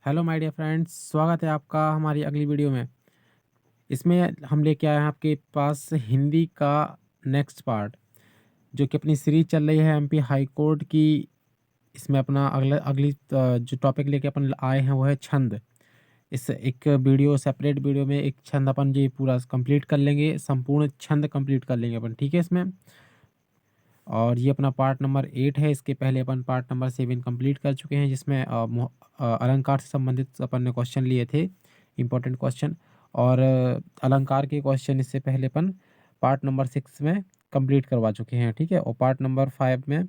Hello my dear friends, स्वागत है आपका हमारी अगली वीडियो में। इसमें हम लेके आए हैं आपके पास हिंदी का नेक्स्ट पार्ट, जो कि अपनी सीरीज चल रही है एमपी हाई कोर्ट की। इसमें अपना जो टॉपिक लेके अपन आए हैं वो है छंद। इस एक वीडियो सेपरेट वीडियो में एक छंद अपन ये पूरा कंप्लीट कर लेंगे, संपूर्ण छंद कंप्लीट कर लेंगे अपन, ठीक है इसमें। और ये अपना पार्ट नंबर 8 है। इसके पहले अपन पार्ट नंबर 7 कंप्लीट कर चुके हैं, जिसमें अलंकार से संबंधित अपन ने क्वेश्चन लिए थे, इंपॉर्टेंट क्वेश्चन। और अलंकार के क्वेश्चन इससे पहले अपन पार्ट नंबर 6 में कंप्लीट करवा चुके हैं, ठीक है। और पार्ट नंबर 5 में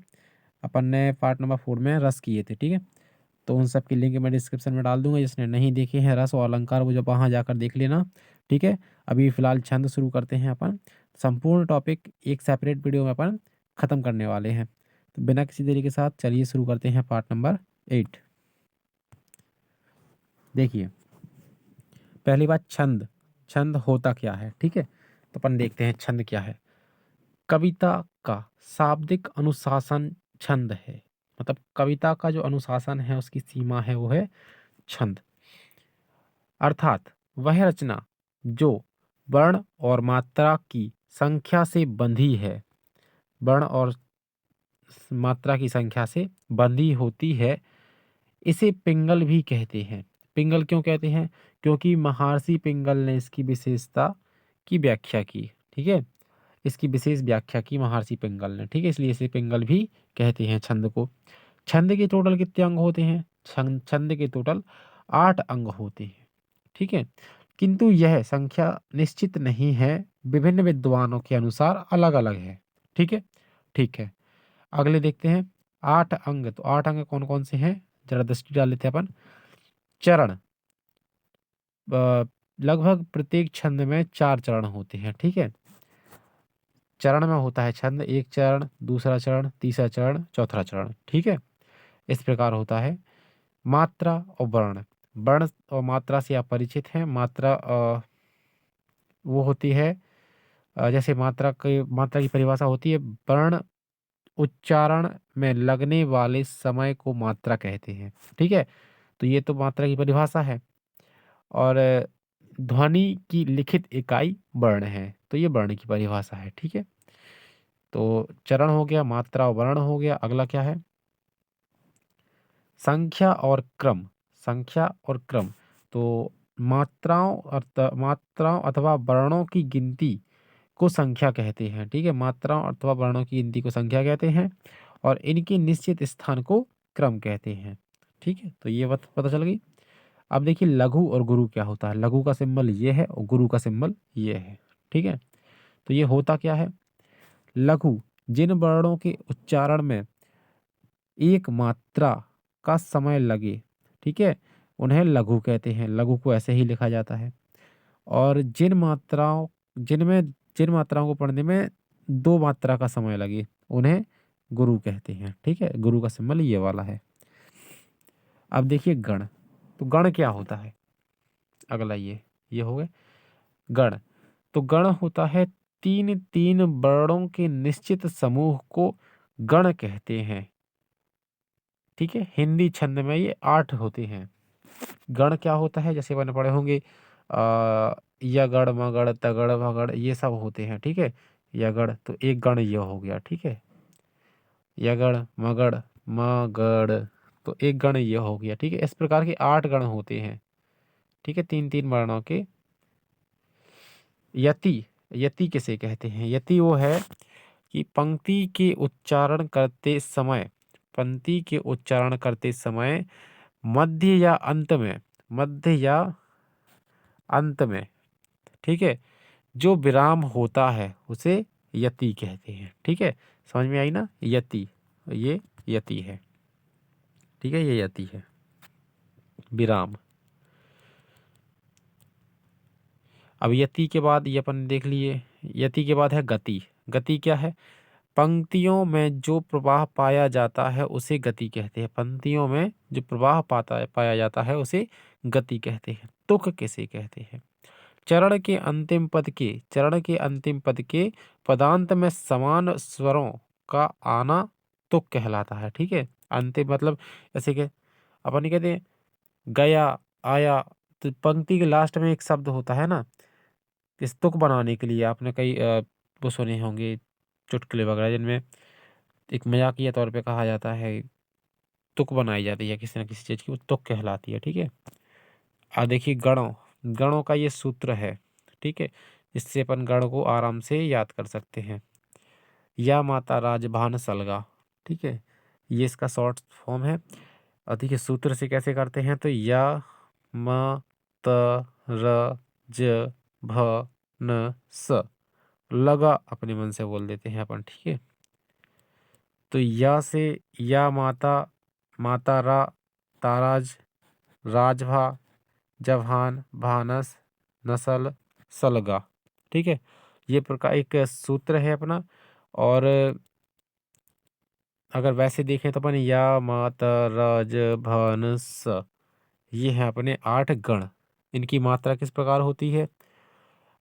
अपन ने पार्ट नंबर 4 में रस किए थे, ठीक है। तो उन सब की लिंक मैं डिस्क्रिप्शन में डाल दूंगा, जिसने नहीं देखे हैं रस और अलंकार वो जब वहाँ जाकर देख लेना, ठीक है। अभी फ़िलहाल छंद शुरू करते हैं अपन। संपूर्ण टॉपिक एक सेपरेट वीडियो में अपन ख़त्म करने वाले हैं। तो बिना किसी देरी के साथ चलिए शुरू करते हैं पार्ट नंबर 8। देखिए, पहली बात छंद। छंद होता क्या है, ठीक है। तो अपन देखते हैं छंद क्या है। कविता का शाब्दिक अनुशासन छंद है। मतलब कविता का जो अनुशासन है, उसकी सीमा है, वो है छंद। अर्थात वह रचना जो वर्ण और मात्रा की संख्या से बंधी है, वर्ण और मात्रा की संख्या से बंधी होती है, इसे पिंगल भी कहते हैं। पिंगल क्यों कहते हैं? क्योंकि महर्षि पिंगल ने इसकी विशेषता की व्याख्या की, ठीक है। इसकी विशेष व्याख्या की महर्षि पिंगल ने, ठीक है, इसलिए इसे पिंगल भी कहते हैं छंद को। छंद के टोटल कितने अंग होते हैं? छंद के टोटल 8 अंग होते हैं, ठीक है। किंतु यह संख्या निश्चित नहीं है, विभिन्न विद्वानों के अनुसार अलग अलग है, ठीक है। ठीक है, अगले देखते हैं 8 अंग। तो 8 अंग कौन कौन से हैं, जरा दृष्टि डाल लेते हैं अपन। चरण, लगभग प्रत्येक छंद में 4 चरण होते हैं, ठीक है। चरण में होता है छंद, एक चरण, दूसरा चरण, तीसरा चरण, चौथा चरण, ठीक है। इस प्रकार होता है। मात्रा और वर्ण। वर्ण और मात्रा से आप परिचित हैं। मात्रा वो होती है, जैसे मात्रा की परिभाषा होती है, वर्ण उच्चारण में लगने वाले समय को मात्रा कहते हैं, ठीक है। तो ये तो मात्रा की परिभाषा है। और ध्वनि की लिखित इकाई वर्ण है, तो ये वर्ण की परिभाषा है, ठीक है। तो चरण हो गया, मात्रा और वर्ण हो गया। अगला क्या है? संख्या और क्रम। संख्या और क्रम। तो मात्राओं अथवा वर्णों की गिनती को संख्या कहते हैं, ठीक है। मात्राओं अथवा वर्णों की गिनती को संख्या कहते हैं, और इनके निश्चित स्थान को क्रम कहते हैं, ठीक है। तो ये बात पता चल गई। अब देखिए लघु और गुरु क्या होता है। लघु का सिंबल ये है और गुरु का सिंबल ये है, ठीक है। तो ये होता क्या है? लघु, जिन वर्णों के उच्चारण में एक मात्रा का समय लगे, ठीक है, उन्हें लघु कहते हैं। लघु को ऐसे ही लिखा जाता है। और जिन मात्राओं को पढ़ने में 2 मात्रा का समय लगे, उन्हें गुरु कहते हैं, ठीक है। गुरु का सिंबल ये वाला है। अब देखिए गण। तो गण क्या होता है? अगला ये हो गए गण। तो गण होता है 3 वर्णों के निश्चित समूह को गण कहते हैं, ठीक है। हिंदी छंद में ये 8 होते हैं। गण क्या होता है? जैसे मैंने पढ़े होंगे, यगड़ मगड़ तगड़ भगड़, ये सब होते हैं, ठीक है। यगड़, तो एक गण ये हो गया, ठीक है। यगड़ मगड़ मगड़, तो एक गण ये हो गया, ठीक है। इस प्रकार के 8 गण होते हैं, ठीक है, 3 वर्णों के। यति। यति किसे कहते हैं? यति वो है कि पंक्ति के उच्चारण करते समय मध्य या अंत में, ठीक है, जो विराम होता है उसे यति कहते हैं, ठीक है। समझ में आई ना? यति, ये यति है, ठीक है, ये यति है, विराम। अब यति के बाद ये अपन देख लिए। यति के बाद है गति। गति क्या है? पंक्तियों में जो प्रवाह पाया जाता है उसे गति कहते हैं। पंक्तियों में जो प्रवाह पाया जाता है उसे गति कहते हैं। तुक किसे कहते हैं? चरण के अंतिम पद के पदांत में समान स्वरों का आना तुक कहलाता है, ठीक है। अंतिम मतलब, जैसे कि अपन कहते हैं गया, आया। तो पंक्ति के लास्ट में एक शब्द होता है ना, इस तुक बनाने के लिए आपने कई वो सुने होंगे चुटकुले वगैरह, जिनमें एक मजाकिया तौर पे कहा जाता है, तुक बनाई जाती है किसी न किसी चीज़ की, वो तुक कहलाती है। ठीक है। देखिए गणों, गणों का ये सूत्र है। ठीक है। इससे अपन गण को आराम से याद कर सकते हैं। या माता राजभान सलगा। ठीक है। ये इसका शॉर्ट फॉर्म है। और देखिए सूत्र से कैसे करते हैं, तो या म त र ज भ न स, लगा अपने मन से बोल देते हैं अपन। ठीक है। तो या से या माता, माता रा, ताराज, राजभा, जभान, भानस, नसल, सलगा। ठीक है। ये प्रकार एक सूत्र है अपना। और अगर वैसे देखें तो अपन या माता राज भान स, ये है अपने 8 गण। इनकी मात्रा किस प्रकार होती है?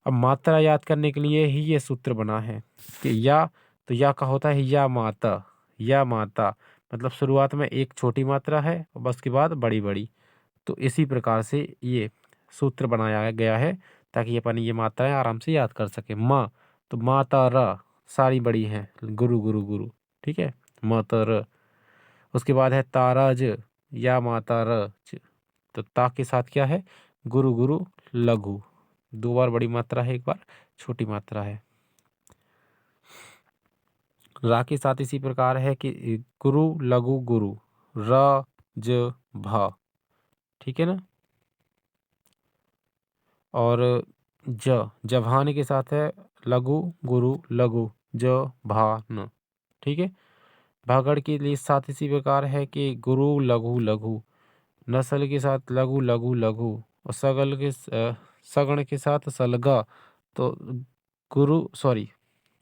अब मात्रा याद करने के लिए ही ये सूत्र बना है कि या, तो या का होता है या माता, या माता, मतलब शुरुआत में एक छोटी मात्रा है और बस के बाद बड़ी बड़ी। तो इसी प्रकार से ये सूत्र बनाया गया है ताकि अपन ये मात्राएं आराम से याद कर सके। माँ, तो माता र सारी बड़ी हैं, गुरु गुरु गुरु। ठीक है। माता र। उसके बाद है ताराज, या माता र च। तो ता के साथ क्या है? गुरु गुरु लघु। 2 बार बड़ी मात्रा है, 1 बार छोटी मात्रा है। रा के साथ इसी प्रकार है कि गुरु लघु गुरु, र ज भा। ठीक है ना। और जभान के साथ है लघु गुरु लघु, ज भान। ठीक है। भागड़ के लिए साथ इसी प्रकार है कि गुरु लघु लघु, नस्ल के साथ लघु लघु लघु, और सगण के साथ सलगा। तो गुरु सॉरी,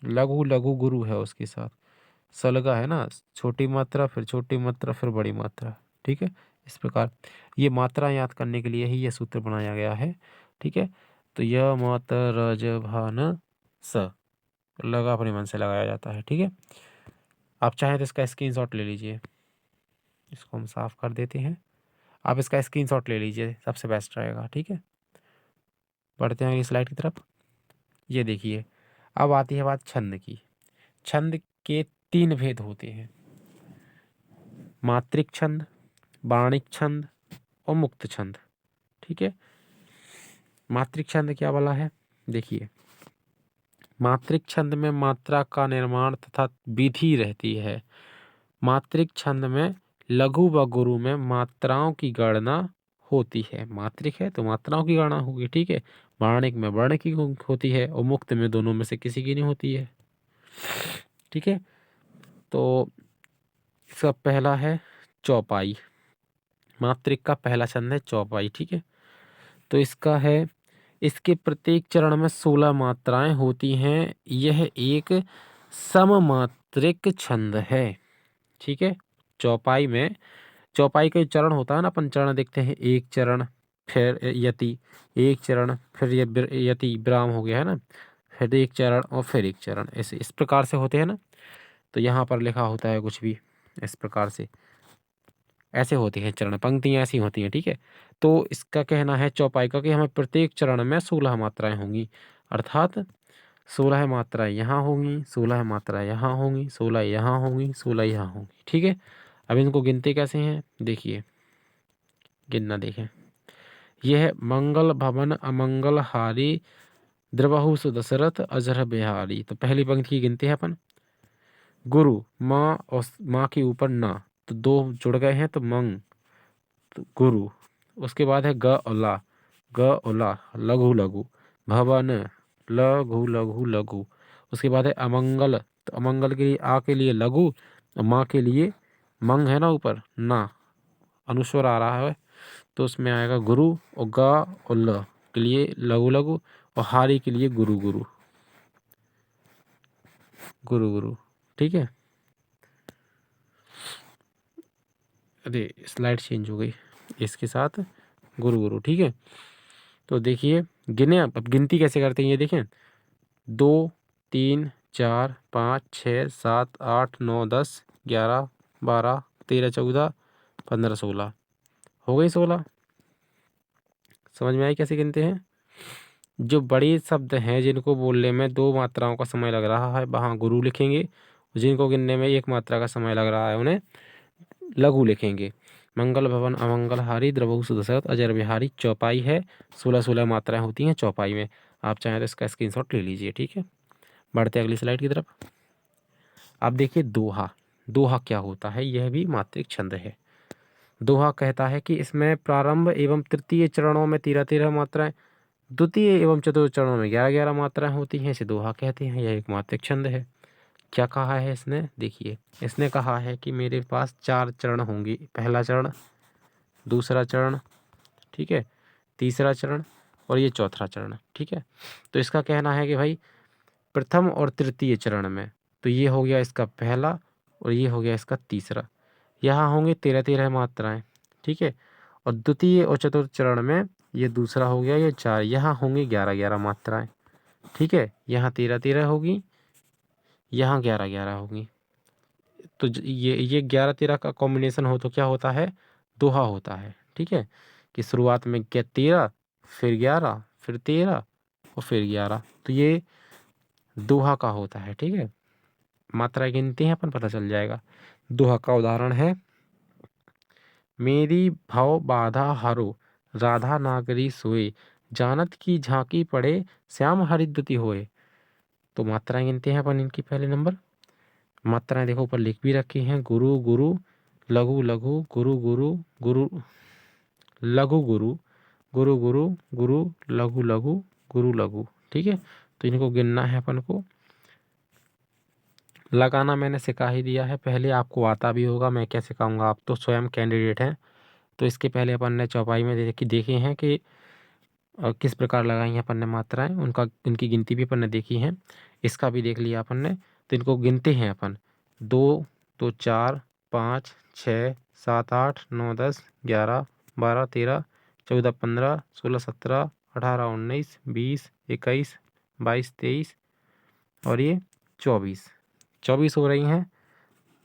लघु लघु गुरु है उसके साथ, सलगा है ना, छोटी मात्रा फिर छोटी मात्रा फिर बड़ी मात्रा। ठीक है। इस प्रकार ये मात्रा याद करने के लिए ही ये सूत्र बनाया गया है। ठीक है। तो यह मात्रा रज भान स, लगा अपने मन से लगाया जाता है। ठीक है। आप चाहें तो इसका स्क्रीनशॉट ले लीजिए। इसको हम साफ कर देते हैं। आप इसका स्क्रीनशॉट ले लीजिए, सबसे बेस्ट रहेगा। ठीक है। बढ़ते हैं अगली स्लाइड की तरफ। ये देखिए, अब आती है बात छंद की। छंद के 3 भेद होते हैं: मात्रिक छंद, बाणिक छंद और मुक्त छंद। ठीक है। मात्रिक छंद क्या वाला है? देखिए, मात्रिक छंद में मात्रा का निर्माण तथा विधि रहती है। मात्रिक छंद में लघु व गुरु में मात्राओं की गणना होती है। मात्रिक है तो मात्राओं की गणना होगी। ठीक है। बाणिक में वर्ण की होती है और मुक्त में दोनों में से किसी की नहीं होती है। ठीक है। तो इसका पहला है चौपाई। मात्रिक का पहला छंद है चौपाई। ठीक है। तो इसका है, इसके प्रत्येक चरण में 16 मात्राएं होती हैं। यह एक सममात्रिक छंद है। ठीक है। चौपाई में, चौपाई का जो चरण होता है ना, अपन चरण देखते हैं, एक चरण, फिर यति, एक चरण, फिर ये यति विराम हो गया है ना, फिर एक चरण और फिर एक चरण, ऐसे इस प्रकार से होते हैं ना। तो यहाँ पर लिखा होता है कुछ भी इस प्रकार से, ऐसे होती हैं चरण, पंक्तियाँ ऐसी होती हैं। ठीक है। तो इसका कहना है चौपाई का कि हमें प्रत्येक चरण में 16 मात्राएं होंगी, अर्थात 16 मात्राएं यहाँ होंगी, 16 मात्राएं यहाँ होंगी, 16 यहाँ होंगी, 16 यहाँ होंगी। ठीक है। अब इनको गिनते कैसे हैं, देखिए, गिनना देखें। यह है मंगल भवन अमंगल हारी, द्रवहु सुदशरथ अजर बिहारी। तो पहली पंक्ति की गिनते हैं अपन। गुरु, माँ और माँ के ऊपर ना, तो 2 जुड़ गए हैं तो मंग, तो गुरु। उसके बाद है ग और ला, ग और ला, लघु लघु, भवन, लघु लघु लघु। उसके बाद है अमंगल, तो अमंगल के लिए आ के लिए लघु और माँ के लिए मंग है ना ऊपर ना, अनुस्वर आ रहा है, तो उसमें आएगा गुरु, और गा और ल के लिए लघु लघु, और हारी के लिए गुरु गुरु, गुरु गुरु। ठीक है। अरे स्लाइड चेंज हो गई, इसके साथ गुरु गुरु। ठीक है। तो देखिए, गिने अब गिनती कैसे करते हैं ये देखें। 2 3 4 5 6 7 8 9 10 11 12 13 14 15 16, हो गई 16। समझ में आई कैसे गिनते हैं? जो बड़े शब्द हैं जिनको बोलने में 2 मात्राओं का समय लग रहा है वहाँ गुरु लिखेंगे, जिनको गिनने में 1 मात्रा का समय लग रहा है उन्हें लघु लिखेंगे। मंगल भवन अमंगलहारी द्रवहु सुदशरथ अजर बिहारी चौपाई है, 16 मात्राएं होती हैं चौपाई में। आप चाहें तो इसका स्क्रीनशॉट ले लीजिए, ठीक है। बढ़ते अगली स्लाइड की तरफ। अब देखिए दोहा। दोहा क्या होता है? यह भी मात्रिक छंद है। दोहा कहता है कि इसमें प्रारंभ एवं तृतीय चरणों में 13-13 मात्राएं, द्वितीय एवं चतुर्थ चरणों में 11-11 मात्राएं होती हैं। इसे दोहा कहते हैं। यह एक मात्रिक छंद है। क्या कहा है इसने? देखिए, इसने कहा है कि मेरे पास 4 चरण होंगे। पहला चरण, दूसरा चरण, ठीक है, तीसरा चरण और ये चौथा चरण, ठीक है। तो इसका कहना है कि भाई प्रथम और तृतीय चरण में, तो ये हो गया इसका पहला और ये हो गया इसका तीसरा, यहाँ होंगे 13-13 मात्राएं, ठीक है। और द्वितीय और चतुर्थ चरण में ये दूसरा हो गया ये 4, यहाँ होंगी 11-11 मात्राएं, ठीक है। यहाँ 13-13 होगी, यहाँ 11-11 होगी। तो ये 11-13 का कॉम्बिनेशन हो तो क्या होता है? दोहा होता है, ठीक है। कि शुरुआत में 13, फिर 11, फिर 13 और फिर 11, तो ये दोहा का होता है, ठीक है। मात्रा गिनते हैं अपन, पता चल जाएगा। दोहा का उदाहरण है, मेरी भव बाधा हरो राधा नागरी सोए, जानत की झांकी पड़े श्याम हरिद्युति होए। तो मात्राएं गिनते हैं अपन इनकी। पहले नंबर मात्राएं देखो ऊपर लिख भी रखी हैं, गुरु गुरु, लघु लघु, गुरु गुरु, गुरु लघु गुरु, गुरु गुरु, गुरु लघु लघु, गुरु लघु, ठीक है। तो इनको गिनना है अपन को। लगाना मैंने सिखा ही दिया है, पहले आपको आता भी होगा, मैं क्या सिखाऊंगा? आप तो स्वयं कैंडिडेट हैं। तो इसके पहले अपन ने चौपाई में देखे हैं कि किस प्रकार लगाई हैं अपन ने मात्राएं, उनका इनकी गिनती भी अपन ने देखी है। इसका भी देख लिया अपन ने। तो इनको गिनते हैं अपन, 2 2 4 5 6 7 8 9 10 11 12 13 14 15 16 17 18 19 20 21 22 23 और ये 24 हो रही हैं।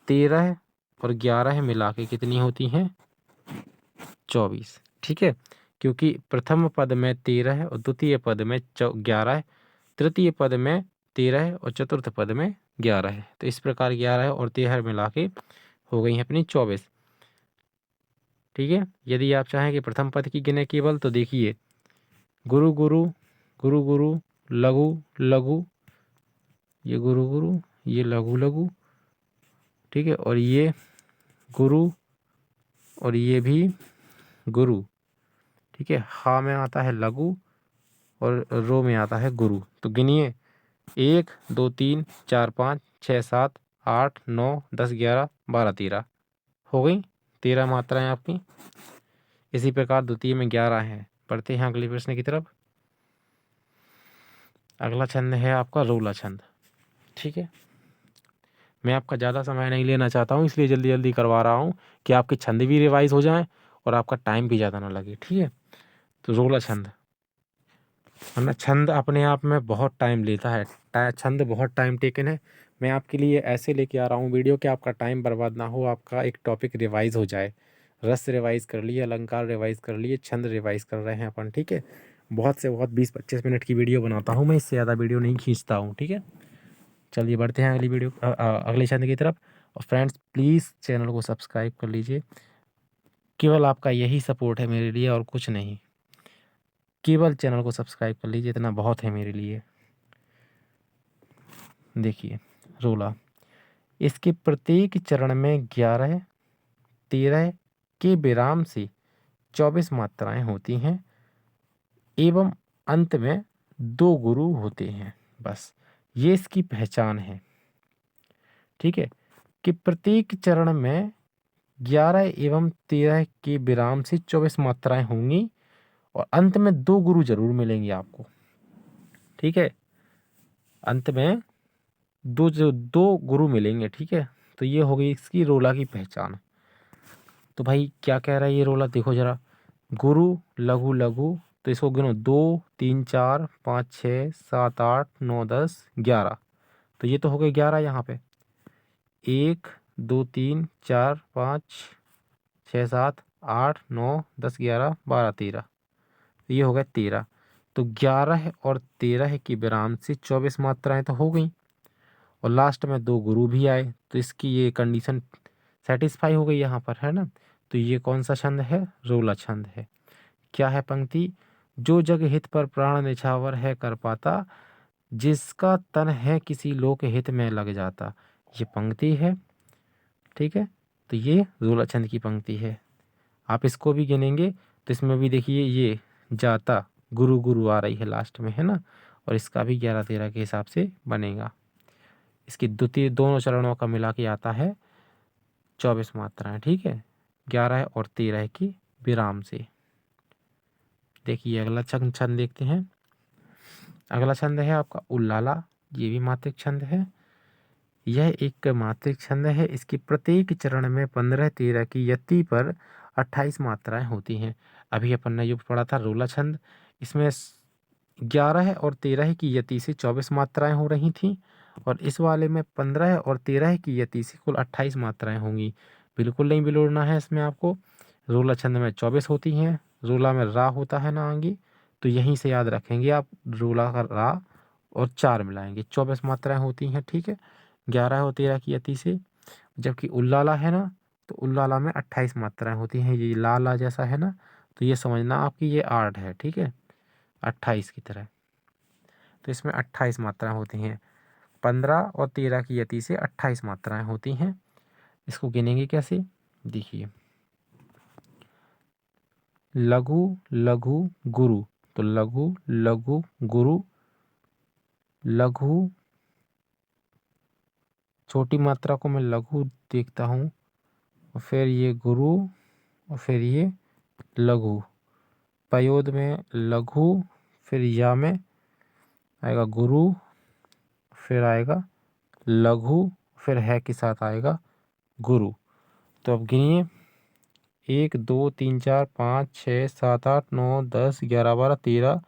13 और 11 मिला के कितनी होती हैं? 24, ठीक है। क्योंकि प्रथम पद में 13 है और द्वितीय पद में 11 है, तृतीय पद में 13 है और चतुर्थ पद में 11 है। तो इस प्रकार 11 और 13 मिला के हो गई है अपनी 24, ठीक है। यदि आप चाहें कि प्रथम पद की गिने केवल, तो देखिए, गुरु गुरु, गुरु गुरु, लघु लघु, ये गुरु गुरु, ये लघु लघु, ठीक है। और ये गुरु और ये भी गुरु, ठीक है। हा में आता है लघु और रो में आता है गुरु। तो गिनिए, 1 2 3 4 5 6 7 8 9 10 11 12 13 हो गई 13 मात्राएं आपकी। इसी प्रकार द्वितीय में 11 हैं। पढ़ते हैं अगले प्रश्न की तरफ। अगला छंद है आपका रोला छंद, ठीक है। मैं आपका ज़्यादा समय नहीं लेना चाहता हूँ, इसलिए जल्दी जल्दी करवा रहा हूँ कि आपके छंद भी रिवाइज हो जाएं और आपका टाइम भी ज़्यादा ना लगे, ठीक है। तो रोला छंद, वरना छंद अपने आप में बहुत टाइम लेता है, छंद बहुत टाइम टेकन है। मैं आपके लिए ऐसे लेके आ रहा हूँ वीडियो कि आपका टाइम बर्बाद ना हो, आपका एक टॉपिक रिवाइज हो जाए। रस रिवाइज कर लिए, अलंकार रिवाइज कर लिए, छंद रिवाइज कर रहे हैं अपन, ठीक है। बहुत से बहुत 20-25 मिनट की वीडियो बनाता हूँ मैं, इससे ज़्यादा वीडियो नहीं खींचता हूँ, ठीक है। चलिए बढ़ते हैं अगले छंद की तरफ। और फ्रेंड्स प्लीज़ चैनल को सब्सक्राइब कर लीजिए, केवल आपका यही सपोर्ट है मेरे लिए और कुछ नहीं। केवल चैनल को सब्सक्राइब कर लीजिए, इतना बहुत है मेरे लिए। देखिए रोला, इसके प्रत्येक चरण में 11 13 के विराम से 24 मात्राएं होती हैं एवं अंत में 2 गुरु होते हैं। बस ये इसकी पहचान है, ठीक है। कि प्रत्येक चरण में 11 एवं 13 के विराम से 24 मात्राएं होंगी और अंत में 2 गुरु जरूर मिलेंगे आपको, ठीक है। अंत में दो गुरु मिलेंगे, ठीक है। तो ये हो गई इसकी रोला की पहचान। तो भाई क्या कह रहा है ये रोला? देखो जरा, गुरु लघु लघु, तो इसको गिनो, 2 3 4 5 6 7 8 9 10 11। तो ये तो हो गए 11 यहाँ पे, 1 2 3 4 5 6 7 8 9 10 11 12 13। तो ये हो गया 13। तो 11 और 13 की विराम से 24 मात्राएं तो हो गई, और लास्ट में 2 गुरु भी आए, तो इसकी ये कंडीशन सेटिस्फाई हो गई यहाँ पर, है ना। तो ये कौन सा छंद है? रोला छंद है। क्या है पंक्ति? जो जग हित पर प्राण निछावर है कर पाता, जिसका तन है किसी लोक हित में लग जाता, ये पंक्ति है। ठीक है, तो ये रोला छंद की पंक्ति है। आप इसको भी गिनेंगे तो इसमें भी देखिए ये जाता गुरु गुरु आ रही है लास्ट में, है ना, और इसका भी 11-13 के हिसाब से बनेगा। इसकी द्वितीय दोनों चरणों का मिला के आता है 24 मात्राएं। ठीक है, 11 और 13 की विराम से। देखिए अगला छंद देखते हैं। अगला छंद है आपका उल्लाला। ये भी मात्रिक छंद है। यह एक मात्रिक छंद है। इसकी प्रत्येक चरण में 15-13 की यति पर 28 मात्राएं होती हैं। अभी अपन ने जो पढ़ा था रोला छंद, इसमें 11 और 13 की यति से 24 मात्राएं हो रही थी, और इस वाले में 15 और 13 की यति से कुल 28 मात्राएं होंगी। बिल्कुल नहीं बिलोड़ना है इसमें आपको। रोला छंद में 24 होती हैं, रोला में रा होता है ना आगे, तो यहीं से याद रखेंगे आप, रोला का रा और 4 मिलाएंगे, 24 मात्राएं होती हैं। ठीक है, 11 और 13 की यति से। जबकि उल्लाला है ना, तो उल्लाला में 28 मात्राएं होती हैं। ये लाला जैसा है ना, तो ये समझना आपकी ये 8 है। ठीक है, 28 की तरह। तो इसमें 28 मात्राएं होती हैं। 15 और 13 की यति से 28 मात्राएं होती हैं। इसको गिनेंगे कैसे? देखिए, लघु लघु गुरु, तो लघु लघु गुरु, लघु छोटी मात्रा को मैं लघु देखता हूँ, और फिर ये गुरु, और फिर ये लघु। पयोद में लघु, फिर या में आएगा गुरु, फिर आएगा लघु, फिर है के साथ आएगा गुरु। तो अब गिनिए, 1 2 3 4 5 6 7 8 9 10 11 12 13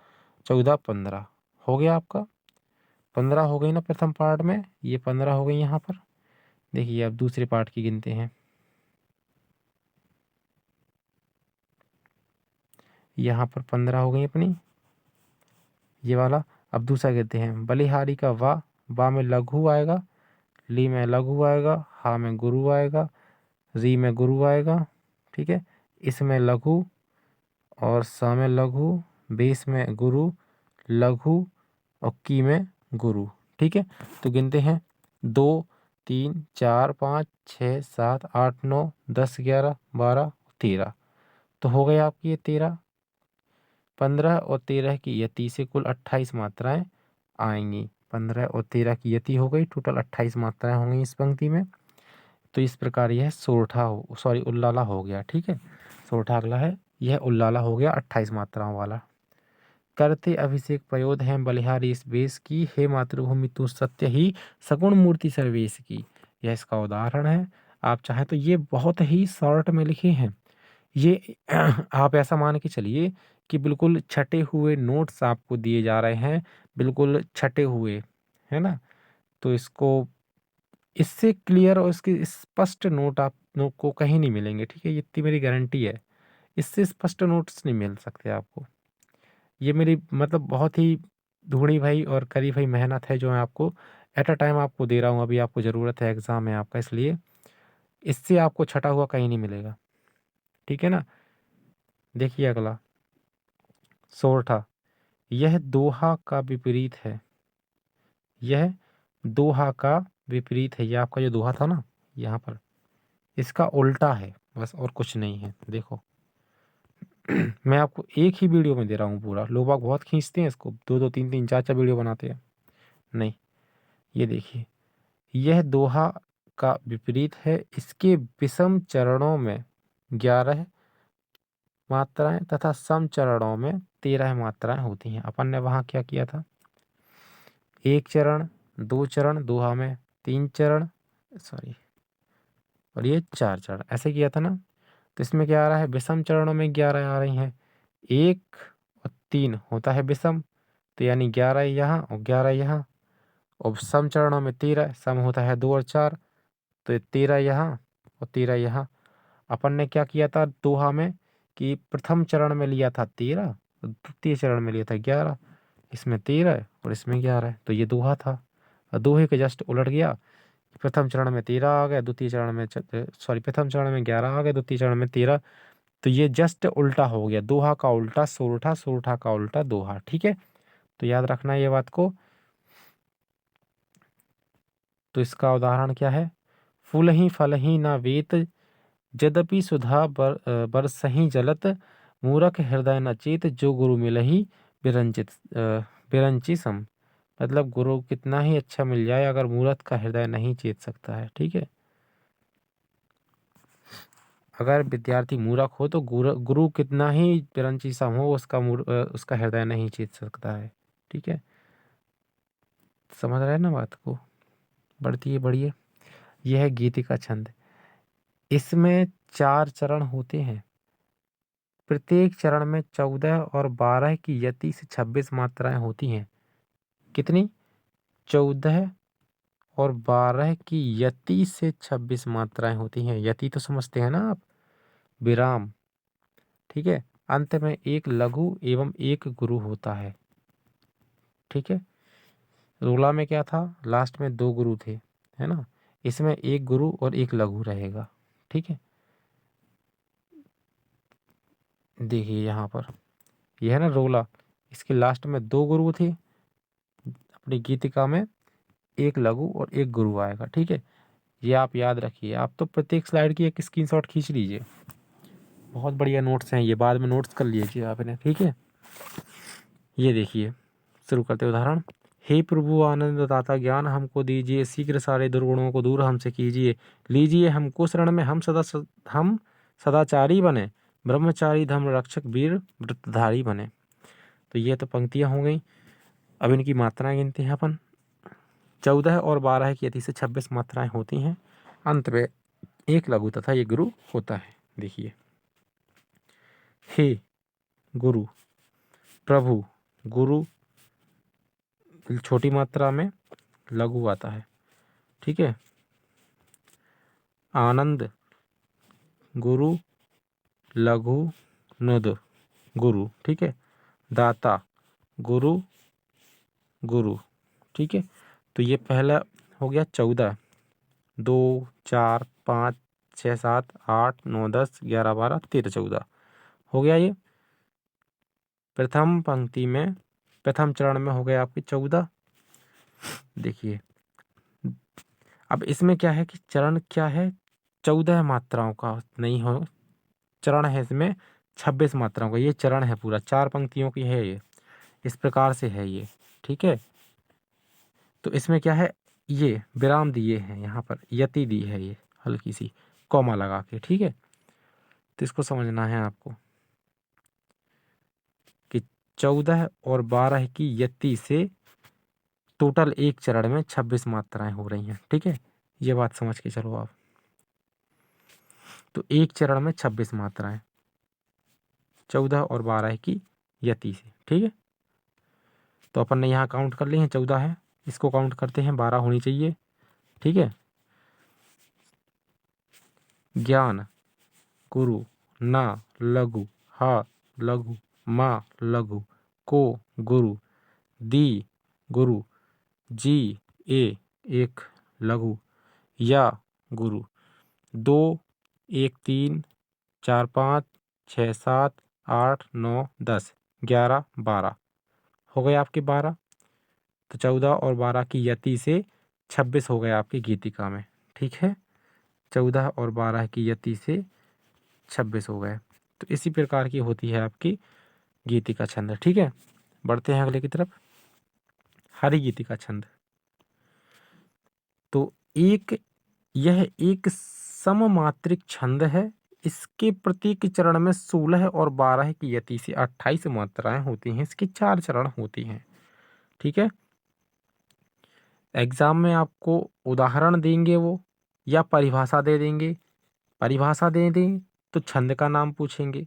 14 15 हो गया आपका। 15 हो गई ना प्रथम पार्ट में, ये 15 हो गई यहाँ पर। देखिए अब दूसरे पार्ट की गिनते हैं। यहाँ पर 15 हो गई अपनी, ये वाला। अब दूसरा गिनते हैं। बलिहारी का वा में लघु आएगा, ली में लघु आएगा, हा में गुरु आएगा, री में गुरु आएगा। ठीक है, इसमें लघु, और सा में लघु, बेस में गुरु, लघु, और की में गुरु। ठीक है, तो गिनते हैं। 2 3 4 5 6 7 8 9 10 11 12 13। तो हो गए आपकी ये 13। 15 और 13 की यति से कुल 28 मात्राएं आएंगी। 15 और 13 की यति हो गई, टोटल 28 मात्राएं होंगी इस पंक्ति में। तो इस प्रकार यह उल्लाला हो गया। ठीक है, सोरठा अगला है, यह उल्लाला हो गया 28 मात्राओं वाला। करते अभिषेक पयोध है बलिहारी इस बेस की, हे मातृभूमि तू सत्य ही सगुण मूर्ति सर्वेश की। यह इसका उदाहरण है। आप चाहें तो ये बहुत ही शॉर्ट में लिखे हैं ये। आप ऐसा मान के चलिए कि बिल्कुल छटे हुए नोट्स आपको दिए जा रहे हैं, बिल्कुल छटे हुए, है ना। तो इसको, इससे क्लियर और इसके स्पष्ट नोट आप लोग को कहीं नहीं मिलेंगे। ठीक है, ये इतनी मेरी गारंटी है, इससे स्पष्ट नोट्स नहीं मिल सकते आपको। ये मेरी मतलब बहुत ही ढूंढी भाई और करी भाई मेहनत है, जो मैं आपको एट अ टाइम आपको दे रहा हूँ। अभी आपको ज़रूरत है, एग्ज़ाम है आपका, इसलिए इससे आपको छटा हुआ कहीं नहीं मिलेगा। ठीक है ना। देखिए अगला सोरठा, यह दोहा का विपरीत है। यह दोहा का विपरीत है। यह आपका जो दोहा था ना यहाँ पर, इसका उल्टा है, बस और कुछ नहीं है। देखो मैं आपको एक ही वीडियो में दे रहा हूँ पूरा। लोग बाग बहुत खींचते हैं इसको, 2-2 3-3 4-4 वीडियो बनाते हैं। नहीं, ये देखिए, यह दोहा का विपरीत है। इसके विषम चरणों में 11 मात्राएं तथा सम चरणों में 13 मात्राएं होती हैं। अपन ने वहाँ क्या किया था, 1 चरण 2 चरण दोहा में, 3 चरण सॉरी, और ये 4 चरण, ऐसे किया था ना। तो इसमें क्या आ रहा है, विषम चरणों में 11 आ रही हैं। 1 और 3 होता है विषम, तो यानी 11 यहाँ और 11 यहाँ। और सम चरणों में 13, सम होता है 2 और 4, तो 13 यहाँ और 13 यहाँ। अपन ने क्या किया था दोहा में कि प्रथम चरण में लिया था 13, द्वितीय चरण में लिया था 11, इसमें 13 है और इसमें 11 है, तो ये दोहा था। और दोहे के जस्ट उलट गया, प्रथम चरण में 13 आ गया, द्वितीय चरण में प्रथम चरण में 11 आ गया, द्वितीय चरण में 13, तो ये जस्ट उल्टा हो गया, दोहा का उल्टा सोरठा, सोरठा का उल्टा दोहा। ठीक है, तो याद रखना ये बात को। तो इसका उदाहरण क्या है? फूलहि फलहि न वेत, यद्यपि सुधा बरसहि जलत, मूरख हृदय न चेत, जो गुरु मिलहि बिरंचि सम। मतलब गुरु कितना ही अच्छा मिल जाए, अगर मूर्ख का हृदय नहीं चेत सकता है। ठीक है, अगर विद्यार्थी मूर्ख हो तो गुरु कितना ही बिरंची सम हो, उसका हृदय नहीं चेत सकता है। ठीक है, समझ रहे हैं ना बात को? बढ़िए। यह है गीति का छंद। इसमें 4 चरण होते हैं, प्रत्येक चरण में 14 और 12 की यति से 26 मात्राएं होती हैं। कितनी? 14 और 12 की यति से 26 मात्राएं होती हैं। यति तो समझते हैं ना आप, विराम। ठीक है, अंत में एक लघु एवं एक गुरु होता है। ठीक है, रोला में क्या था? लास्ट में 2 गुरु थे, है ना? इसमें एक गुरु और एक लघु रहेगा। ठीक है, देखिए यहाँ पर यह है ना रोला, इसके लास्ट में 2 गुरु थे, अपनी गीतिका में एक लघु और एक गुरु आएगा। ठीक है, ये आप याद रखिए। आप तो प्रत्येक स्लाइड की एक स्क्रीनशॉट खींच लीजिए, बहुत बढ़िया नोट्स हैं ये, बाद में नोट्स कर लीजिए आपने। ठीक है, ये देखिए, शुरू करते उदाहरण। हे प्रभु आनंद दाता ज्ञान हमको दीजिए, शीघ्र सारे दुर्गुणों को दूर हमसे कीजिए, लीजिए हमको शरण में, हम सदाचारी बने, ब्रह्मचारी धर्म रक्षक वीर व्रतधारी बने। तो ये तो पंक्तियां हो गई। अब इनकी मात्राएं गिनते हैं अपन। 14 और 12 की यति से 26 मात्राएं होती हैं, अंत में एक लघु तथा एक गुरु होता है। देखिए, हे गुरु, प्रभु, गुरु छोटी मात्रा में लघु आता है। ठीक है, आनंद, गुरु, लघु, नुद, गुरु। ठीक है, दाता, गुरु, गुरु। ठीक है, तो ये पहला हो गया 14, 2, 4, 5, 6, 7, 8, 9, 10, 11, 12, 13, 14 हो गया। ये प्रथम पंक्ति में, प्रथम चरण में हो गया आपके 14। देखिए, अब इसमें क्या है कि चरण क्या है, 14 मात्राओं का नहीं हो, चरण है इसमें 26 मात्राओं का। ये चरण है पूरा, 4 पंक्तियों की है ये, इस प्रकार से है ये। ठीक है, तो इसमें क्या है, ये विराम दिए हैं, यहाँ पर यति दी है, ये हल्की सी कॉमा लगा के। ठीक है, तो इसको समझना है आपको कि 14 और 12 की यति से टोटल एक चरण में 26 मात्राएं हो रही हैं। ठीक है, ये बात समझ के चलो आप। तो एक चरण में 26 मात्राएं, 14 और 12 की यति से। ठीक है, तो अपन ने यहाँ काउंट कर लिए हैं, 14 है, इसको काउंट करते हैं, 12 होनी चाहिए। ठीक है, ज्ञान, गुरु, ना लघु, हा लघु, मा लघु, को गुरु, दी गुरु, जी ए एक लघु, या गुरु, 2, 1, 3, 4, 5, 6, 7, 8, 9, 10, 11, 12 हो गए आपके 12। तो 14 और 12 की यति से 26 हो गए आपकी गीतिका में। ठीक है, 14 और 12 की यति से 26 हो गए। तो इसी प्रकार की होती है आपकी गीतिका छंद। ठीक है, बढ़ते हैं अगले की तरफ। हरि गीतिका छंद। तो यह एक सममात्रिक छंद है। इसके प्रत्येक चरण में 16 और 12 की यति से 28 मात्राएं होती हैं। इसके 4 चरण होती हैं। ठीक है, एग्जाम में आपको उदाहरण देंगे वो, या परिभाषा दे देंगे। परिभाषा दे दें तो छंद का नाम पूछेंगे,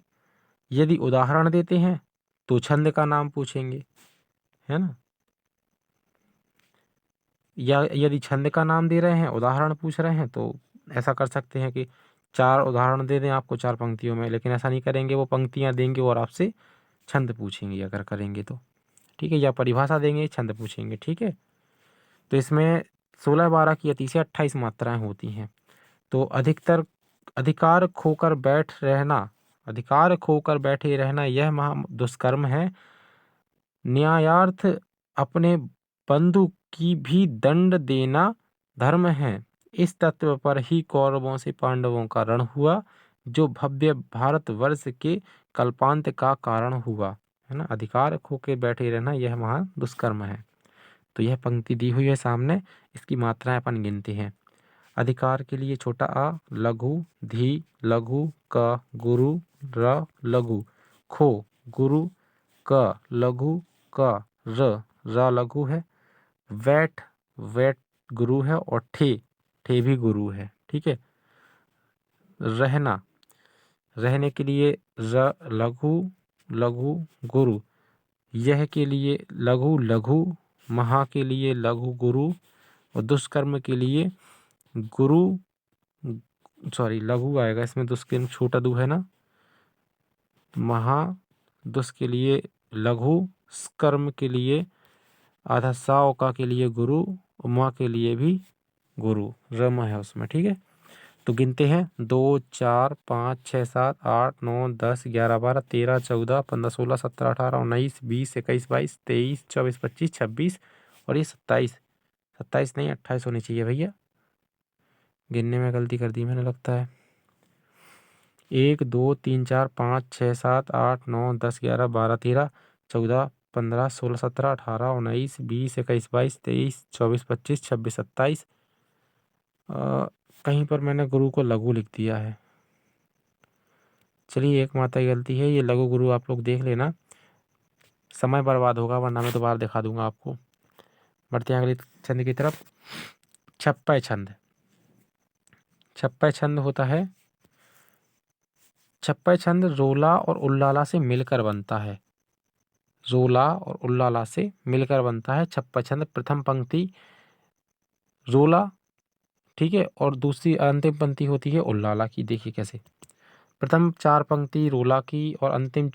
यदि उदाहरण देते हैं तो छंद का नाम पूछेंगे, है ना? या यदि छंद का नाम दे रहे हैं, उदाहरण पूछ रहे हैं, तो ऐसा कर सकते हैं कि 4 उदाहरण दे दें आपको 4 पंक्तियों में, लेकिन ऐसा नहीं करेंगे, वो पंक्तियां देंगे और आपसे छंद पूछेंगे अगर करेंगे तो, ठीक है, या परिभाषा देंगे, छंद पूछेंगे, ठीक है। तो इसमें 16 12 की अति से 28 मात्राएं होती हैं। तो अधिकतर अधिकार खोकर बैठे रहना यह महा दुष्कर्म है। न्यायार्थ अपने बंधु की भी दंड देना धर्म है। इस तत्व पर ही कौरवों से पांडवों का रण हुआ, जो भव्य भारतवर्ष के कल्पांत का कारण हुआ, है ना। अधिकार खो के बैठे रहना यह महा दुष्कर्म है। तो यह पंक्ति दी हुई है सामने, इसकी मात्राएं अपन गिनते हैं। अधिकार के लिए छोटा आ, लघु, धी, लघु, क, गुरु, र, लघु, खो, गुरु, क, लघु, क, र लघु है, वैठ, वैठ गुरु है, और ठे, ठे भी गुरु है, ठीक है। रहना, रहने के लिए र, लघु, लघु, गुरु, यह के लिए लघु, लघु, महा के लिए लघु गुरु, और दुष्कर्म के लिए गुरु, सॉरी लघु आएगा इसमें, दुष्कर्म छोटा दु है ना, महा, दुष् के लिए लघु, कर्म के लिए आधा सा, का के लिए गुरु, और माँ के लिए भी गुरु, रम है उसमें, ठीक है। तो गिनते हैं 2 4 5 6 7 8 9 10 11 12 13 14 15 16 17 18 19 20 21 22 23 24 25 26 और ये 27, 27 नहीं 28 होनी चाहिए भैया, गिनने में गलती कर दी मैंने लगता है। 1 2 3 4 5 6 7 8 9 10 11 12 13 14 15 16 17 18 19 20 21 22 23 24 25 26 27, कहीं पर मैंने गुरु को लघु लिख दिया है। चलिए एक मात्रा की गलती है, ये लघु गुरु आप लोग देख लेना, समय बर्बाद होगा वरना मैं दोबारा दिखा दूंगा आपको। बढ़ते हैं अगले छंद की तरफ। छप्पय छंद। छप्पय छंद होता है, छप्पय छंद रोला और उल्लाला से मिलकर बनता है। रोला और उल्लाला से मिलकर बनता है छप्पय छंद। प्रथम पंक्ति रोला, ठीक है, और दूसरी अंतिम पंक्ति होती है उल्लाला की। देखिए कैसे, प्रथम 4 पंक्ति रोला की और अंतिम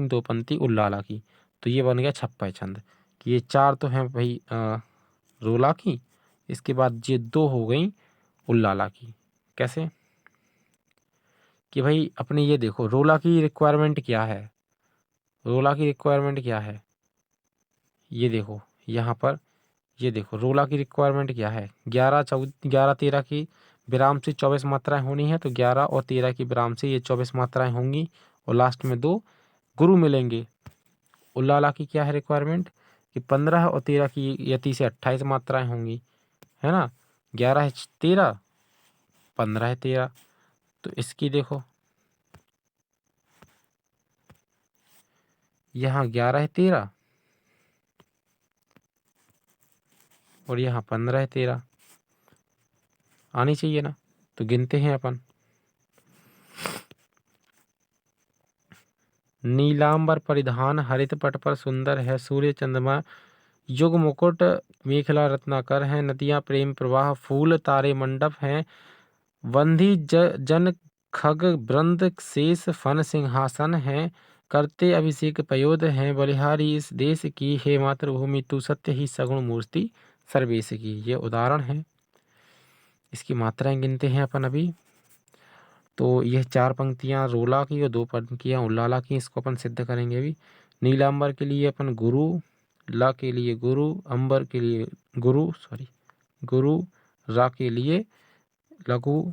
2 पंक्ति उल्लाला की। तो ये बन गया छप्पय छंद कि ये 4 तो हैं भाई रोला की, इसके बाद ये 2 हो गई उल्लाला की। कैसे कि भाई अपने ये देखो रोला की रिक्वायरमेंट क्या है, रोला की रिक्वायरमेंट क्या है, ये देखो यहाँ पर, ये देखो रोला की रिक्वायरमेंट क्या है, 11 13 की विराम से 24 मात्राएं होनी है, तो 11 और 13 की विराम से ये 24 मात्राएं होंगी, और लास्ट में 2 गुरु मिलेंगे। उल्लाला की क्या है रिक्वायरमेंट कि 15 और 13 की यति से 28 मात्राएं होंगी, है ना। 11 है 13, 15 है 13, तो इसकी देखो यहाँ 11 है 13 और यहाँ 15 है 13, आनी चाहिए ना। तो गिनते हैं अपन। नीलांबर परिधान हरित पट पर सुंदर है, सूर्य चंद्रमा युग मुकुट मेखला रत्नाकर है, नदियां प्रेम प्रवाह फूल तारे मंडप हैं, वंधी जन खग वृंद शेष फन सिंहासन है, करते अभिषेक पयोध हैं, बलिहारी इस देश की हे मातृभूमि तू सत्य ही सगुण मूर्ति सर्वेश की। ये उदाहरण है, इसकी मात्राएं गिनते हैं अपन अभी। तो यह 4 पंक्तियां रोला की और 2 पंक्तियां उल्लाला की, इसको अपन सिद्ध करेंगे अभी। नीलांबर के लिए अपन गुरु, ला के लिए गुरु, अंबर के लिए गुरु, सॉरी गुरु, रा के लिए लघु,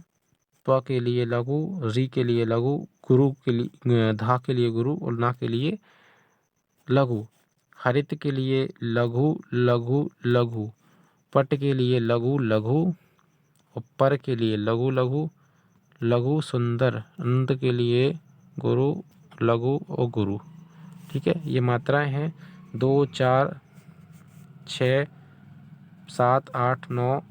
प के लिए लघु, री के लिए लघु, गुरु के लिए धा के लिए गुरु, और ना के लिए लघु। हरित के लिए लघु लघु लघु, पट के लिए लघु लघु, और पर के लिए लघु लघु लघु, सुंदर अंत के लिए गुरु लघु और गुरु, ठीक है। ये मात्राएं हैं 2 4 6 7 8 9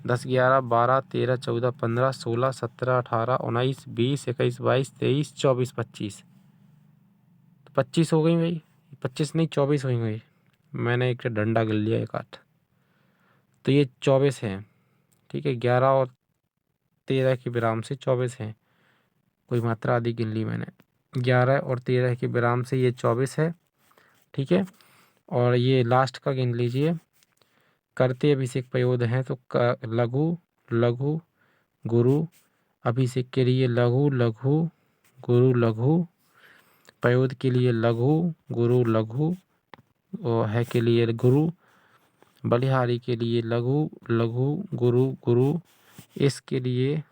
10 11 12 13 14 15 16 17 18 19 20 21 22 23 24 25, 25 हो गई भाई, 25 नहीं 24 हो गई, मैंने एक डंडा गिन लिया एक आठ, तो ये 24 हैं, ठीक है। 11 और 13 की विराम से 24 हैं, कोई मात्रा आदि गिन ली मैंने। 11 और 13 के विराम से ये 24 है, ठीक है। और ये लास्ट का गिन लीजिए। करते अभिषेक पयोद हैं तो लघु लघु गुरु, अभिषेक के लिए लघु लघु गुरु लघु, पयोद के लिए लघु गुरु लघु, और है के लिए गुरु, बलिहारी के लिए लघु लघु गुरु गुरु, इसके लिए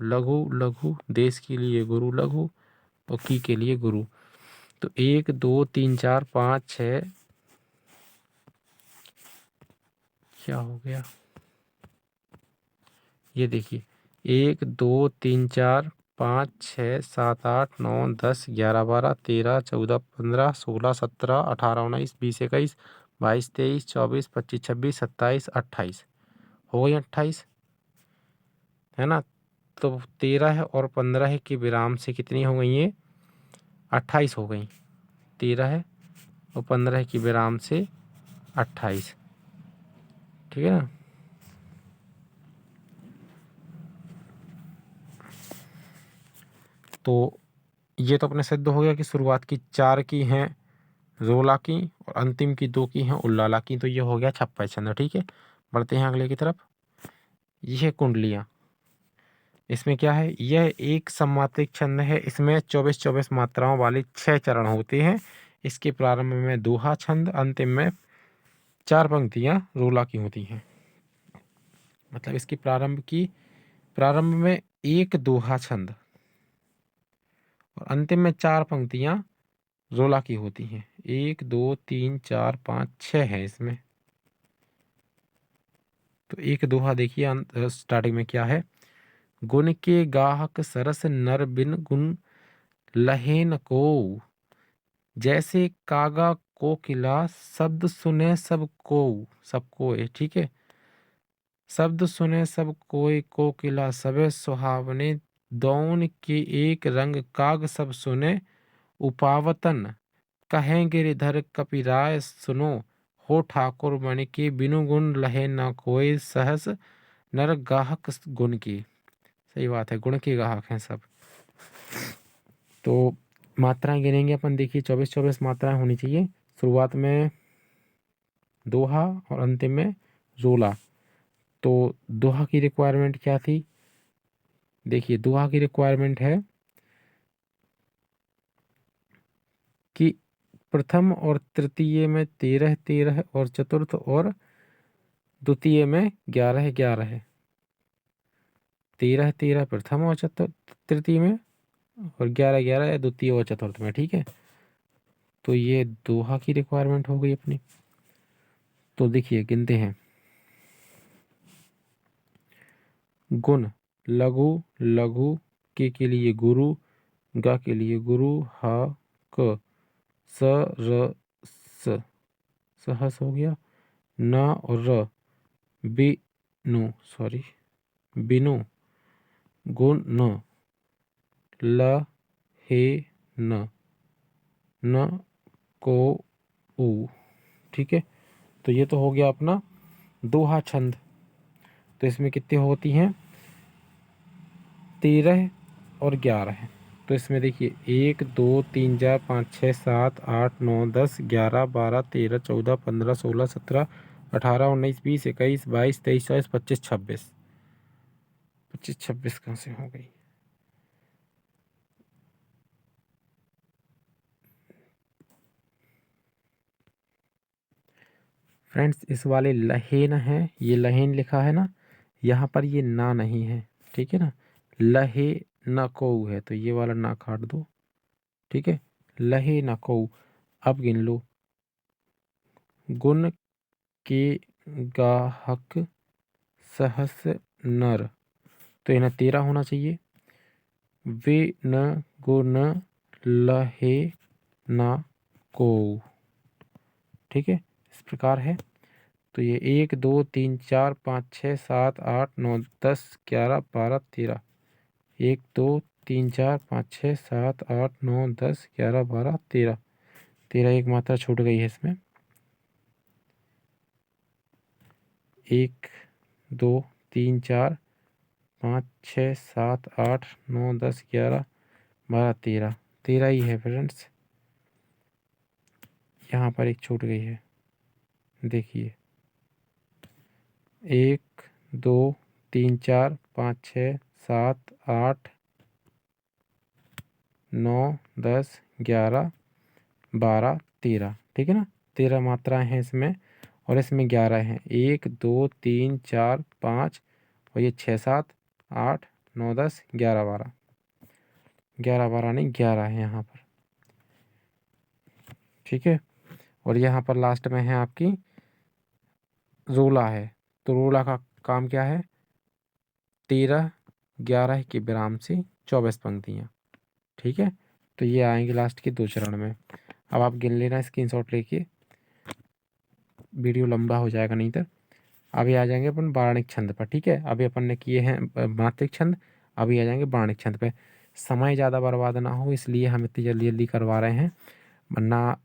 लघु लघु, देश के लिए गुरु लघु, और की के लिए गुरु। तो 1 2 3 4 5 6, क्या हो गया ये देखिए, 1 2 3 4 5 6 7 8 9 10 11 12 13 14 15 16 17 18 19 20 21 22 23 24 25 26 27 28, हो गई 28, है ना। तो 13 और 15 के विराम से कितनी हो गई ये? 28 हो गई। 13 और 15 के विराम से 28, ठीक है ना। तो ये तो अपने सिद्ध हो गया कि शुरुआत की 4 की हैं रोला की और अंतिम की 2 की हैं उल्लाला की। तो ये हो गया छप्पा छंद, ठीक है। बढ़ते हैं अगले की तरफ। यह कुंडलियाँ, इसमें क्या है? यह एक सममात्रिक छंद है। इसमें 24-24 मात्राओं वाले 6 चरण होते हैं। इसके प्रारंभ में दोहा छंद, अंतिम में 4 पंक्तियां रोला की होती हैं। मतलब इसकी प्रारंभ में एक दोहा छंद और अंतिम में 4 पंक्तियां रोला की होती हैं। 1 2 3 4 5 6 है इसमें। तो एक दोहा देखिए स्टार्टिंग में क्या है? गुण के गाहक सरस नर बिन गुण लहे न को, जैसे कागा कोकिला शब्द सुने सब को, सबको है, ठीक है। शब्द सुने सब कोई कोकिला सबे सुहावने, दौन के एक रंग काग सब सुने उपावतन, कहें गिरिधर कपिराय सुनो, हो ठाकुर मणि के बिनु गुण लहे न कोई, सहस नर गाहक गुण की। सही बात है, गुण के गाहक हैं सब। तो मात्राएं गिनेंगे अपन, देखिए 24-24 मात्राएं होनी चाहिए। शुरुआत में दोहा और अंतिम में रोला। तो दोहा की रिक्वायरमेंट क्या थी? देखिए दोहा की रिक्वायरमेंट है कि प्रथम और तृतीय में 13-13 और चतुर्थ और द्वितीय में 11-11 है। 13-13 प्रथम और तृतीय में और 11-11 द्वितीय और चतुर्थ में, ठीक है। तो ये दोहा की रिक्वायरमेंट हो गई अपनी। तो देखिए गिनते हैं। गुण लघु लघु, के लिए गुरु, गा के लिए गुरु, हा क, स र स, सहस हो गया। न और र बिनु, सॉरी बिनु, गुण न, ल हे न, न को उ, ठीक है। तो ये तो हो गया अपना दोहा छंद। तो इसमें कितनी होती हैं? 13 और 11। तो इसमें देखिए 1 2 3 4 5 6 7 8 9 10 11 12 13 14 15 16 17 18 19 20 21 22 23 24 25 26। 25-26 कहाँ से हो गई? फ्रेंड्स इस वाले लहेन है, ये लहेन लिखा है ना, यहाँ पर ये ना नहीं है, ठीक है ना। लहे न को है, तो ये वाला ना काट दो, ठीक है। लहे न को। अब गिन लो। गुण के गाहक सहस नर, तो इन्हें 13 होना चाहिए। वे न गुण लहे न को, ठीक है, इस प्रकार है। तो ये 1 2 3 4 5 6 7 8 9 10 11 12 13, 1 2 3 4 5 6 7 8 9 10 11 12 13, 13 एक मात्रा छूट गई है इसमें। 1 2 3 4 5 6 7 8 9 10 11 12 13, 13 ही है फ्रेंड्स, यहाँ पर एक छूट गई है, देखिए 1 2 3 4 5 6 7 8 9 10 11 12 13, ठीक है ना। 13 मात्राएं हैं इसमें, और इसमें 11 हैं, 1 2 3 4 5, और ये 6 7 8 9 10 11 12, 11 12 नहीं 11 है यहाँ पर, ठीक है। और यहाँ पर लास्ट में है आपकी रोला है, तो रोला का काम क्या है, 13 11 के विराम से 24 पंक्तियाँ, ठीक है। तो ये आएंगे लास्ट के 2 चरण में। अब आप गिन लेना स्क्रीनशॉट लेके, वीडियो लंबा हो जाएगा नहीं तो। अभी आ जाएंगे अपन वार्णिक छंद पर, ठीक है। अभी अपन ने किए हैं मात्रिक छंद, अभी आ जाएंगे वार्णिक छंद पे। समय ज़्यादा बर्बाद ना हो इसलिए हम इतनी जल्दी जल्दी करवा रहे हैं, वरना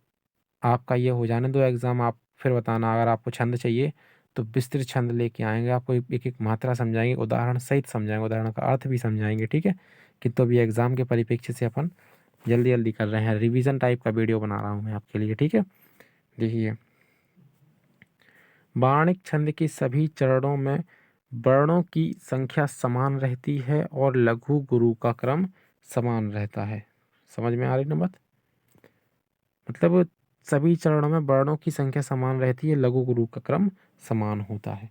आपका ये हो जाने दो एग्ज़ाम, आप फिर बताना। अगर आपको छंद चाहिए तो विस्तृत छंद लेके आएंगे, आपको एक एक मात्रा समझाएंगे, उदाहरण सहित समझाएंगे, उदाहरण का अर्थ भी समझाएंगे, ठीक है। कि तो भी एग्ज़ाम के परिप्रेक्ष्य से अपन जल्दी जल्दी कर रहे हैं, रिवीजन टाइप का वीडियो बना रहा हूँ मैं आपके लिए, ठीक है। देखिए, वार्णिक छंद के सभी चरणों में वर्णों की संख्या समान रहती है और लघु गुरु का क्रम समान रहता है। समझ में आ रही ना बात? मतलब सभी चरणों में वर्णों की संख्या समान रहती है, लघु गुरु का क्रम समान होता है।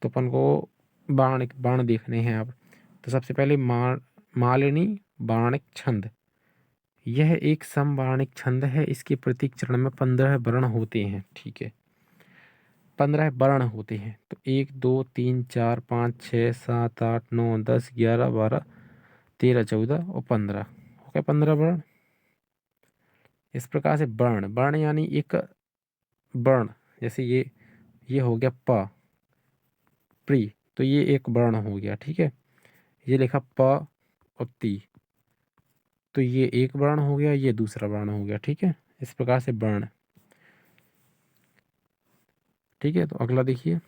तो अपन को बाण देखने हैं अब। तो सबसे पहले मालिनी वार्णिक छंद, यह एक समवार्णिक छंद है। इसके प्रत्येक चरण में 15 वर्ण होते हैं, ठीक है। 15 वर्ण होते हैं। तो 1 2 3 4 5 6 7 8 9 10 11 12 13 14 और 15, हो गया 15 वर्ण। इस प्रकार से वर्ण, वर्ण यानी एक वर्ण, जैसे ये हो गया प, प्री, तो ये एक वर्ण हो गया, ठीक है। ये लिखा प और ती, तो ये एक वर्ण हो गया, ये दूसरा वर्ण हो गया, ठीक है। इस प्रकार से वर्ण, ठीक है। तो अगला देखिए,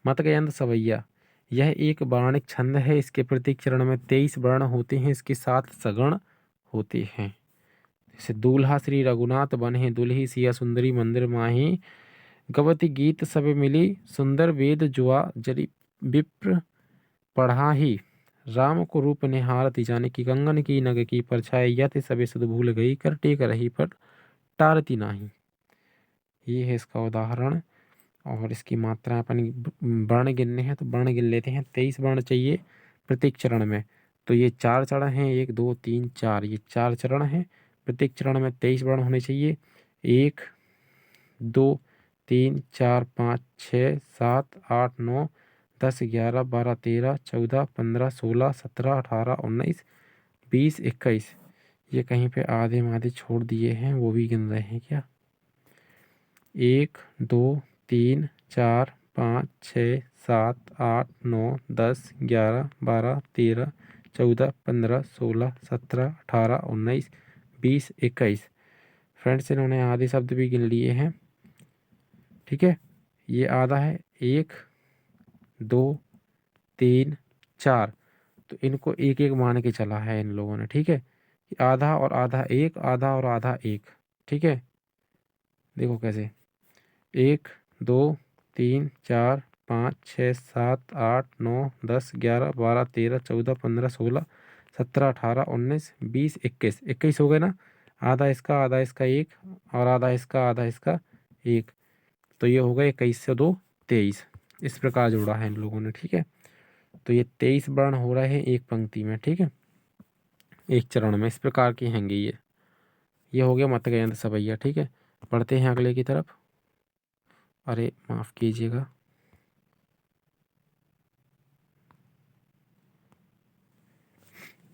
मतगयंत सवैया, यह एक वार्णिक छंद है। इसके प्रत्येक चरण में 23 वर्ण होते हैं, इसके 7 सगण होते हैं। जैसे दूल्हा श्री रघुनाथ बने, दुल्ही सिया सुंदरी मंदिर माही, गवती गीत सब मिली, सुंदर वेद जुआ जरी विप्र पढ़ा ही, राम को रूप निहारती जाने की, कंगन की नग की परछाई, यति सबे सुध भूल गई, कर टेक रही पर टारती नाही। ये है इसका उदाहरण। और इसकी मात्रा अपन वर्ण गिनने हैं, तो वर्ण गिन लेते हैं। 23 वर्ण चाहिए प्रत्येक चरण में, तो ये 4 चरण हैं, 1 2 3 4, ये 4 चरण हैं। प्रत्येक चरण में 23 वर्ण होने चाहिए। 1 2 3 4 5 6 7 8 9 10 11 12 13 14 15 16 17 18 19 20 21, ये कहीं पे आधे माधे छोड़ दिए हैं, वो भी गिन रहे हैं क्या? 1 2 3 4 5 6 7 8 9 10 11 12 13 14 15 16 17 18 19 20 21। फ्रेंड्स, इन्होंने आधे शब्द भी गिन लिए हैं, ठीक है। ये आधा है, 1 2 3 4, तो इनको एक एक मान के चला है इन लोगों ने, ठीक है। आधा और आधा एक, आधा और आधा एक, ठीक है। देखो कैसे, 1 2 3 4 5 6 7 8 9 10 11 12 13 14 15 16 17 18 19 20 21, 21 हो गए ना। आधा इसका एक, और आधा इसका एक, तो ये हो गया 21 से 2 23। इस प्रकार जोड़ा है इन लोगों ने, ठीक है। तो ये 23 वर्ण हो रहे हैं एक पंक्ति में, ठीक है, एक चरण में। इस प्रकार के हैंगे ये हो गया मतगयंत सवैया, ठीक है। पढ़ते हैं अगले की तरफ। अरे माफ़ कीजिएगा,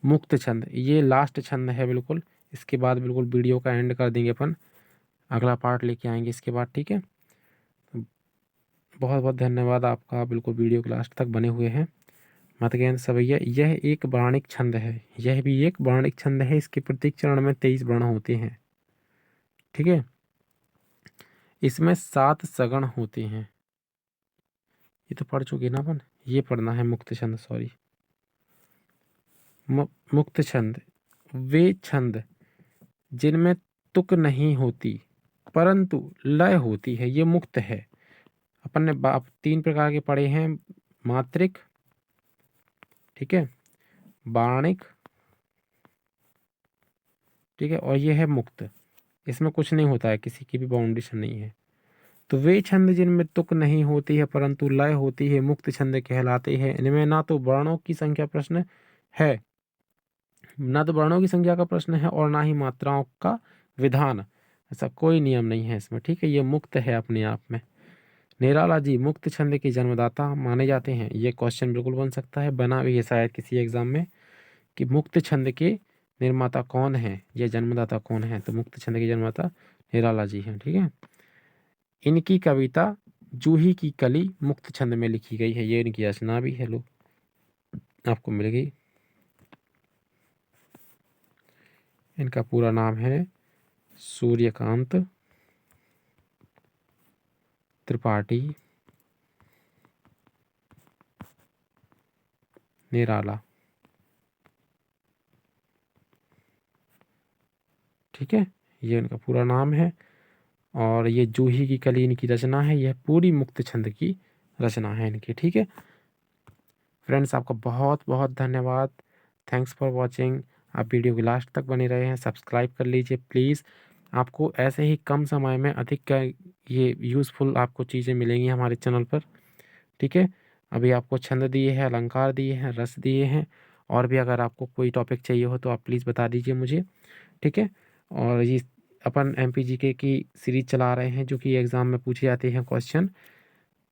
मुक्त छंद, ये लास्ट छंद है बिल्कुल। इसके बाद बिल्कुल वीडियो का एंड कर देंगे अपन, अगला पार्ट लेके आएंगे इसके बाद, ठीक है। बहुत बहुत धन्यवाद आपका, बिल्कुल वीडियो के लास्ट तक बने हुए हैं। मतगयंत सवैया, यह एक वार्णिक छंद है, यह भी एक वार्णिक छंद है। इसके प्रत्येक चरण में 23 वर्ण होते हैं, ठीक है। इसमें 7 सगण होते हैं, ये तो पढ़ चुके ना अपन। ये पढ़ना है मुक्त छंद, सॉरी, मुक्त छंद। वे छंद जिनमें तुक नहीं होती परंतु लय होती है ये मुक्त है। अपन ने 3 प्रकार के पढ़े हैं, मात्रिक, ठीक है, बाणिक, ठीक है, और ये है मुक्त। इसमें कुछ नहीं होता है, किसी की भी बाउंडेशन नहीं है। तो वे छंद जिनमें तुक नहीं होती है परंतु लय होती है मुक्त छंद कहलाते हैं। इनमें ना तो वर्णों की संख्या प्रश्न है, ना तो वर्णों की संख्या का प्रश्न है और ना ही मात्राओं का विधान, ऐसा कोई नियम नहीं है इसमें, ठीक है। ये मुक्त है अपने आप में। निराला जी मुक्त छंद के जन्मदाता माने जाते हैं, ये क्वेश्चन बिल्कुल बन सकता है, बना भी है शायद किसी एग्जाम में, कि मुक्त छंद के निर्माता कौन है या जन्मदाता कौन है। तो मुक्त छंद के जन्मदाता निराला जी हैं, ठीक है। इनकी कविता जूही की कली मुक्त छंद में लिखी गई है, ये इनकी रचना भी है, लो आपको मिल गई। इनका पूरा नाम है सूर्यकांत त्रिपाठी निराला, ठीक है, ये इनका पूरा नाम है। और ये जूही की कली इनकी रचना है, यह पूरी मुक्त छंद की रचना है इनकी, ठीक है। फ्रेंड्स आपका बहुत बहुत धन्यवाद, थैंक्स फॉर वॉचिंग। आप वीडियो के लास्ट तक बने रहे हैं, सब्सक्राइब कर लीजिए प्लीज़। आपको ऐसे ही कम समय में अधिक ये यूज़फुल आपको चीज़ें मिलेंगी हमारे चैनल पर, ठीक है। अभी आपको छंद दिए हैं, अलंकार दिए हैं, रस दिए हैं, और भी अगर आपको कोई टॉपिक चाहिए हो तो आप प्लीज़ बता दीजिए मुझे, ठीक है। और ये अपन MPGK की सीरीज चला रहे हैं जो कि एग्ज़ाम में पूछे जाते हैं क्वेश्चन।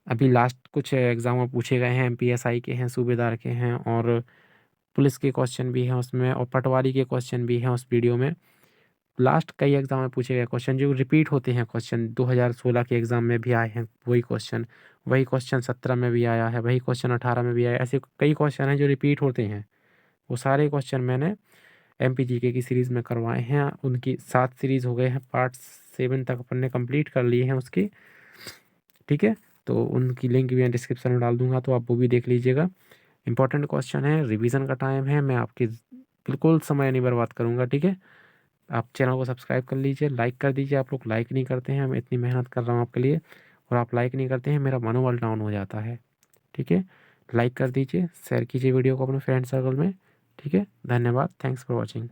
अभी लास्ट कुछ एग्ज़ाम में पूछे गए हैं, MPSI के हैं, सूबेदार के हैं, और पुलिस के क्वेश्चन भी हैं उसमें, और पटवारी के क्वेश्चन भी हैं उस वीडियो में। लास्ट कई एग्ज़ाम में पूछे गए क्वेश्चन जो रिपीट होते हैं, क्वेश्चन 2016 के एग्ज़ाम में भी आए हैं वही क्वेश्चन 17 में भी आया है, वही क्वेश्चन 18 में भी आया, ऐसे कई क्वेश्चन हैं जो रिपीट होते हैं। वो सारे क्वेश्चन मैंने MPGK की सीरीज़ में करवाए हैं, उनकी 7 सीरीज़ हो गए हैं, पार्ट 7 तक अपन ने कंप्लीट कर लिए हैं उसकी, ठीक है। तो उनकी लिंक भी मैं डिस्क्रिप्शन में डाल दूंगा, तो आप वो भी देख लीजिएगा। इंपॉर्टेंट क्वेश्चन है, रिवीजन का टाइम है, मैं आपकी बिल्कुल समय नहीं बर्बाद करूँगा, ठीक है। आप चैनल को सब्सक्राइब कर लीजिए, लाइक कर दीजिए। आप लोग लाइक नहीं करते हैं, मैं इतनी मेहनत कर रहा हूँ आपके लिए और आप लाइक नहीं करते हैं, मेरा मनोबल डाउन हो जाता है, ठीक है। लाइक कर दीजिए, शेयर कीजिए वीडियो को अपने फ्रेंड सर्कल में, ठीक है। धन्यवाद, थैंक्स फॉर वॉचिंग।